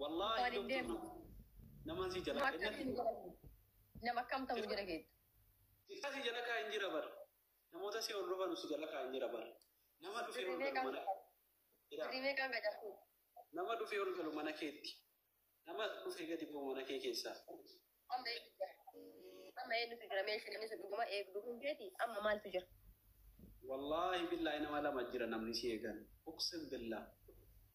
والله نما سي جلا نما كم تمو جلا كيت سي جلا كا انجي ربر نمو تسي اوربا نسي جلا كا انجي ربر نما دو في اوربا ريمي كان غاجو نما دو في اوربا مانا كيتي نما دو في غادي بو مانا كيكيسا أما إنه في جراميش اللي مثل بقوم إيه بدون جدي أما ما الفجر والله بالله إنه ولا مجرى نمني شيء كان أقسم بالله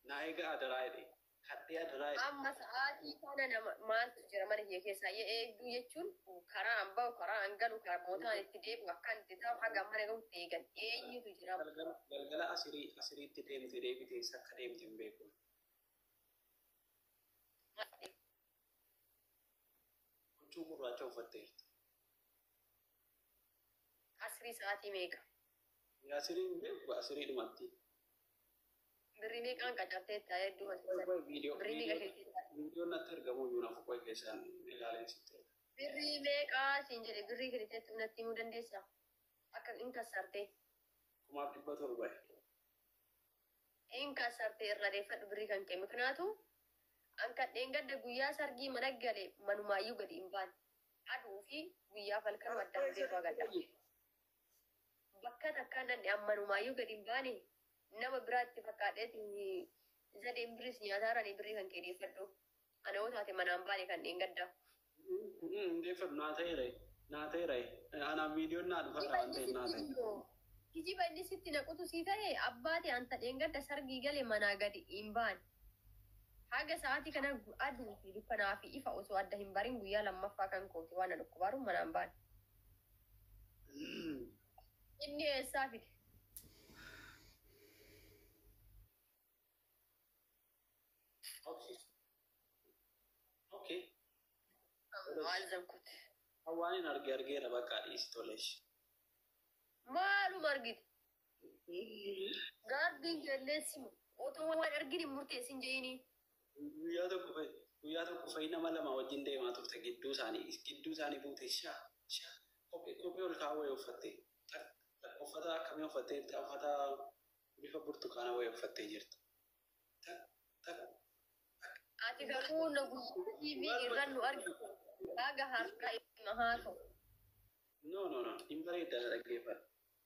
نايجا أدرايدي حتى أدرايد أما ساعاتي كان أنا ما الفجر ما هي كيسا إيه دو يجون وكرا أمبا وكرا أنجل وكرا موتا يتديب وكان تتاو حاجة ما نقول تيجان إيه يفجر galgala asiriitti deemte deebitee akka deemte hin beeku. Huccuu gurraacha uffatteerta. Asirii sa'aatii meeqa? Asirii hin beeku asirii dhumatti. Birrii meeqaan qacarteetta hedduu viidiyoon natti argamu iyyuu naaf qo'e keessaan ilaaleensitte. Birrii meeqaa siin jedhe birrii kiriteetti natti himuu dandeessaa? Akka in kassartee. Kumaaf 700. In kassartee irra deeffadhu birrii kan kee miknaatu anka dheengadda guyyaa sargii mana gale manumaayyuu gadi hin baane aduu fi guyyaa falkan waddaa deefaa gadda. Bakka takkaan dandhe ammanumaayyuu gadi hin baane nama biraatti fakkaadheeti zadeen biris nyaataaranii birrii kan kee deeffadhu. Ana yoo taate manaan baane kan dheengaddaa. Deeffadhu naa ta'eera. Anaan viidiyoon naa dhufa waan ta'e naa ta'e. Kijiba inni sitti naqutu sii ta'e abbaate anta dheengadda sargii gale manaa gadi hin baane. Haga sa'aatii kana aduu fi dukkanaa fi ifa osoo adda hin barin guyyaa lammaffaa kan kooti waan dhukkubaaru manaan baane. Inni eessaa fide? Okay. Maal zamkuti? Hawaanin argeera bakka dhiisi toleesh. Maaluma argite? Gaardiin kelleessimu otoo waan argini murteessin jeeni. Guyyaa tokko fa'i nama lama wajjin deemaa turte gidduu isaanii buute kophee ol kaawwee uffatte uffata akkamii uffattee uffata bifa burtukaana wayii uffattee jirtu. Ati garuu na guddisuu TV irra nu argitu dhaga harka ittima haa ta'u. No, hin bareedda dhaggeeffadha.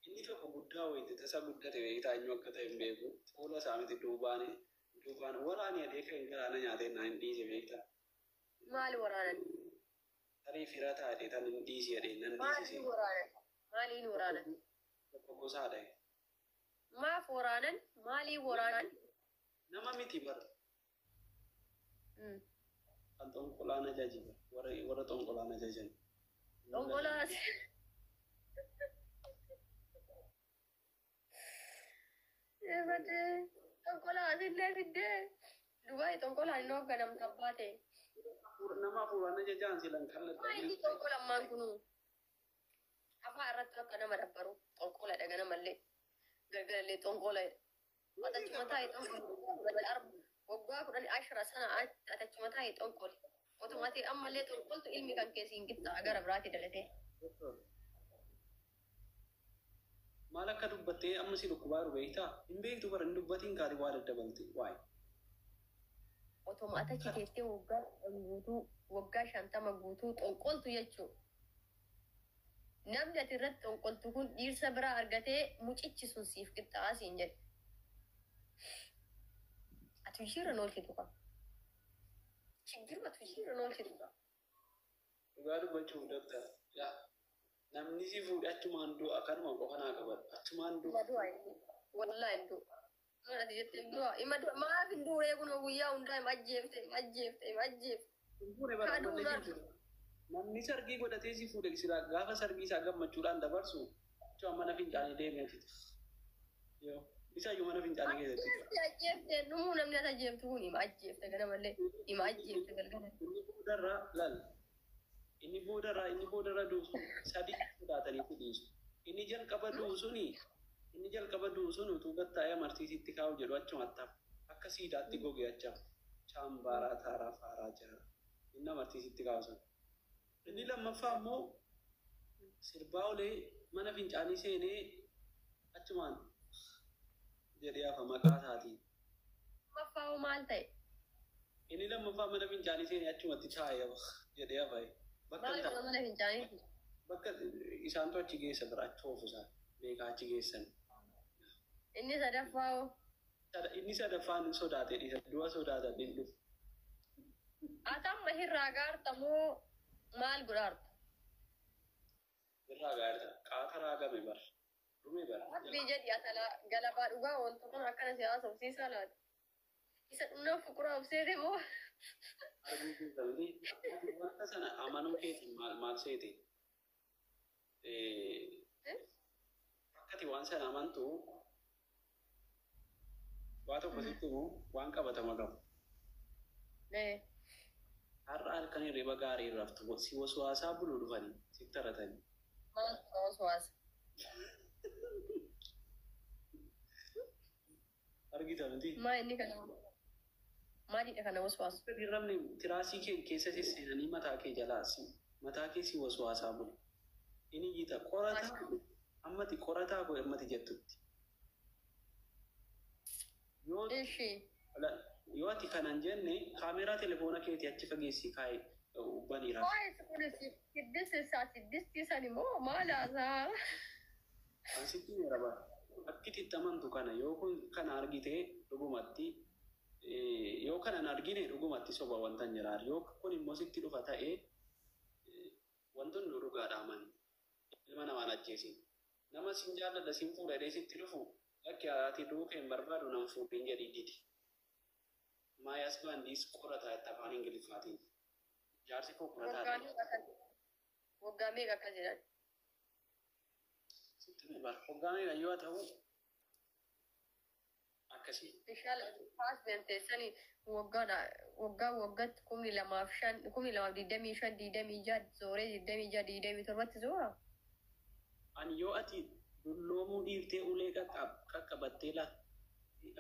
Inni tokko guddaa wayii tasa guddate beektaa eenyu akka ta'e hin beeku fuula isaa miti duubaan waraani adeeka hin garaana nyaatee naa hin dhiise beektaa. Maali waraanan? Tarii fira taatee tan hin dhiisi jedhee nan dhiisise. Maaliin waraanan? Tokko gosaadha. Maaf waraanan? Maalii waraanan? Nama miti bara. Kan xonqolaa na jajiba. Warra xonqolaa na jajan. Xonqolaas. Xonqolaa asillee fiddee. Dubai xonqolaa inni hoogganamta abbaa ta'e. Nama afuuraan na jajaan silan kallattii. Maali xonqolammaan kunuu? Afaa irratti akka nama dabbaru xonqola dhaga namallee. Galgalallee xonqola. Atachuma taa'e xonqola. Waggaa 10 sana atachuma taa'e xonqola. Otomaatii ammallee xonqoltu ilmi kan keessiin qixxaa gara biraatti dalatee. Maal akka dubbattee amma si dhukkubaa beektaa? Hin beektu bara hin dubbatiin kaati waa daddabalti. Waay. Otoma atachi teessee waggaa 50 guutuu xonqoltu jechuudha. Namni ati irratti xonqoltu kun dhiirsa biraa argatee mucichi sun siif qixxaa siin jedhe. Ati ishirra noolchitu qaba. Chiggiru ati ishirra noolchitu qaba. Dhugaa dubbachuuf dabtara. Namni si fuudhe achumaan du'a akkanuma qofa naa qabatu. Achumaan du'a. Wallaa hin du'a. Ati jettee du'a. Ima du'a. Maaf hin du'ee kun guyyaa hundaa ima ajjeefte. Namni sargii godhatee si fuudhe sira gaafa sargii isaa gammachuudhaan dabarsu jechuun mana fincaanii deemeefite. Isa iyyuu mana fincaanii keessatti. Ajjeefte dhumuu namni as ajjeeftu kun ima ajjeefte ganamallee ima ajjeefte galgala. Inni boodarraa duusu sadii fudhatanii fudhiisu. Inni jalqaba duusun utuu gattaa'ee amartiisitti kaa'u jedhu achumatti akka siidaatti gogee acha chaambaaraa taaraa faaraa jira. Inni amartiisitti kaa'u sun. Inni lammaffaa immoo sirbaa olee mana fincaanii seenee achumaan jedhee hafa maqaa isaatiin. Lammaffaa maal ta'e? Inni lammaffaa mana fincaanii seenee achumatti taa'ee jedhee hafee. Maal godha mana fincaanii? Bakka isaantu achi geessa bira achi oofusaa beekaa achi geessan. Inni sadaffaa hoo? Inni sadaffaan sodaatee dhiisa du'a sodaata dhufu. Atamma hirraa gaartamoo maal godhaarta? Irraa gaariidha. Qaata raagame bara. Dhumee bara. Abbii jedhi asalaa galabaa dhugaa wantoota kun akkana siyaasa obsiisaa laata? Isa dhumna fuqura obseete moo? Arguu keessatti wanta sana amanuu keetiin maal seete? Akkati waan sana amantu waa tokko sitti immoo waan qabatama qabu. Har'a halkanii riba gaarii raftu si waswaasaa buluu dhufanii sitti taratanii. Maal waswaasa? Argita miti? Maa inni kana? Maalidha kana waswaasu? Dirramni tiraasii kee keessa seenanii mataa kee jalaasi mataa kee si waswaasaa bulu. Inni jiita qorataa ammati qorataa koo ammati jettutti. Yoo ati kanan jenne kaameeraa telefoona keetii achi fageessii kaa'ee ubbaniira. Siddistii sani moo maal haasaa? Asitti meera bara. Akkitti amantu kana yoo kun kana argite dhugumatti yoo kanan argine dhugumatti soba wanta hin jiraar yoo kun immoo sitti dhufa ta'ee wantoonni dhugaadha amani. Ilma namaan ajjeesin. Nama sin jaalladha sin fuudhadhee sitti dhufu bakki ati duuka hin barbaadu nan fuudhin jedhii didi. Maayas baandiis qorataa itti afaan Ingiliffaatiin. Jaarsi koo qorataa. Waggaa meeqa akkas jedhan? Sitti bara waggaa meeqa yoo ta'u akkasii. Faas benteessanii waggaatti 2025 zooree 26 zoora. Ani yoo ati dulloomuu dhiiftee ulee qaqqabattee laata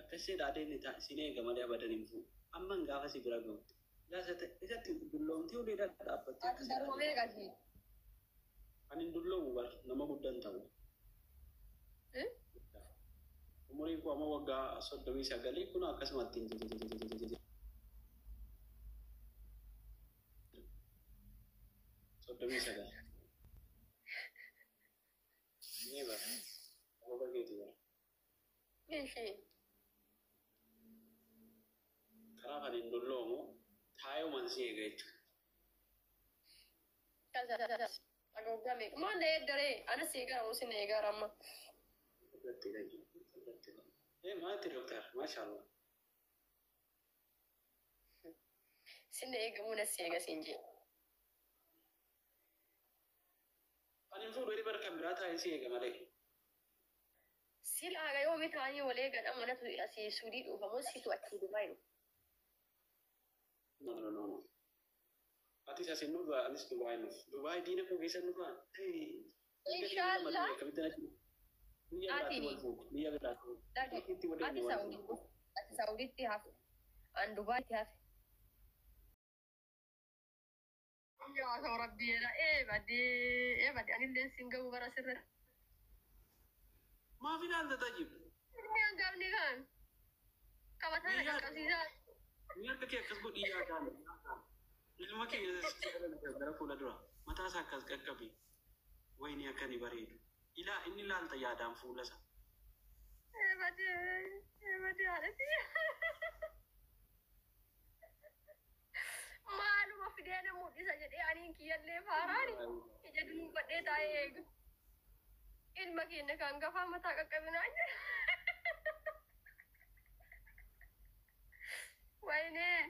akkasiidhaa deemne sin eega malee abadan hin fuudhu. Amman gaafa si bira gahutti. Laasata isatti dulloomtee ulee dhaabbattee. Ati darba meeqati? Ani hin dulloomu bara nama guddaan ta'u. Umuriin koo amma waggaa 39 kun akkasumatti Soddomii sagal. Ini bah, apa begitu ya? Karena kan Indolomo, tayo man siya gitu. Agak kami, mana dari anak sih kan usin ega ramah. Berarti lagi. Mati dokter, masya Allah. Sini ega mana sih ega sinji. Anin fuudhu ini berkamera tayo siya gamale. Sila aga yoo bitaanii walee gadha mana asii suudii dhuufamoo situ achi Dubai dhufu. No. Ati sa sinuba anis Dubai nuf. Dubai dina ko gisa nuba. Inshallah. Ati ni. Dia berada. Ati Saudi ti hafu. An Dubai ti hafu. Ya so rabbi ya badi ani den singa ubara sirra. Ma fi dal da tajib. Ni an gamni kan. Kabatana kan kasisa. Ni arka ke kasbu diya kan. Ilma ke gara kula dura. Mata sa kas kakkabi. Wai ni akani bareedu. Ila inni laalta yaadaan fuulasa. Badi alati. Maaluma fideena mul'isa jedhee aniin kiyyallee faaraani. Ija dubbadhee taa'ee eegu. Ilma keenya kan gafaa mataa qaqqabinaa jira. Waynee.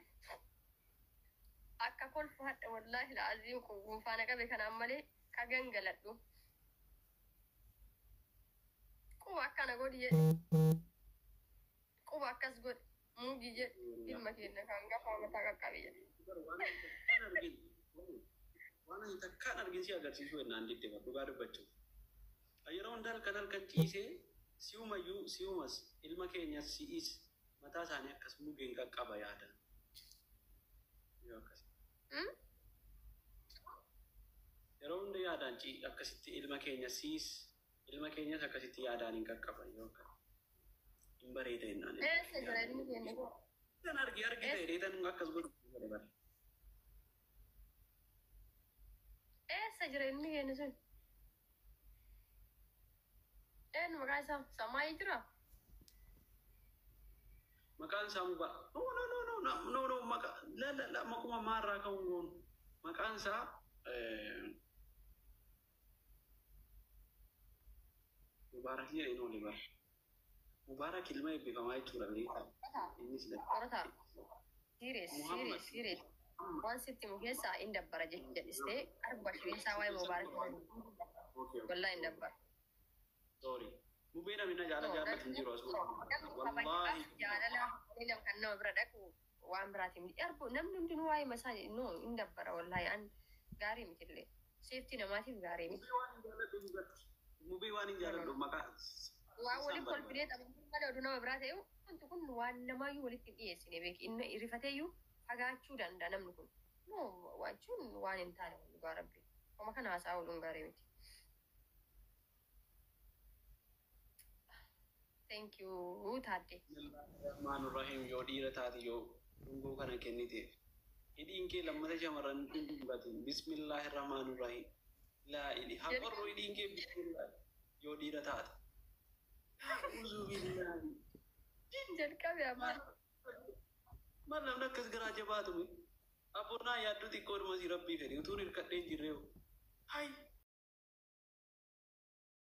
Akka kolfu hadha wallaahi la'aziim kun gunfaana qabe kanaan malee ka gangaladhu. Quba akkana godhi jedhe. Quba akkas godhi. Mugi jedhe. Ilma keenya kan gafaa mataa qaqqabe jedhe. Waan ani takkaan arginsi agarsiisu ennaan didde dhugaa dubbachuuf. Yeroo hundaa kan ciisee si'umas ilma keenyas si'is mataa isaanii akkas mugeen qaqqaba yaadan. Yeroo hunda yaadaan akkasitti ilma keenya si'is ilma keenyas akkasitti yaadaan hin qaqqaban yookaan hin bareeda ennaan. Kan argite dheetan akkas godhu. Eessa jira inni keenya sun? Maqaa isaa Samaayii jira? Maqaan isaa no maquma maarraa ka'uun goonu. Maqaan isaa Mubaarak jedhee oole bara. Mubaarak ilma eebbifamaa jechuudha beekaa. Innis Qorataa. Serious. Waan sitti mu keessaa hin dabbara jedhistee arba shiriinsaa waa'ee Mubaarak wallaa hin dabbara. Sorry. Mubee namni jaalatu hin jiru asuma. Wallaahi. Jaalala kan nama bira dhaqu waan biraatiin arbu namni hundinuu waa'ee masaa hin dabbara wallaahi an gaarii mitillee. Seeftii namaatiif gaarii miti. Mubee waan hin jaalladhu maqaa. Waan waliin kolfidee taphachuun oduu nama biraa ta'e wanti kun waan namaayyuu walitti dhiyeessine beeki inni rifateeyyuu fagaachuu danda'a namni kun. No waachuun waan hin taane dhugaa rabbi. Oma kana haasaa ooluun gaarii miti. Thank you Taadde. Rahmaanurrahiim yoo dhiira taate yoo dhungoo kana kenniteef. Hidhiin kee lammata shamarran dhungatiin bismillaahi rahmaanurrahiim. Laa ili haqarroo hidhiin kee bismillaahi yoo dhiira taate. Uzuu billaahi. Jalqabe amma. Maal namni akkas garaa jabaatu abboonaa yaadduu xiqqoo dhuma si rabbii fedhi utuun hirkadhee hin jirree. Hai.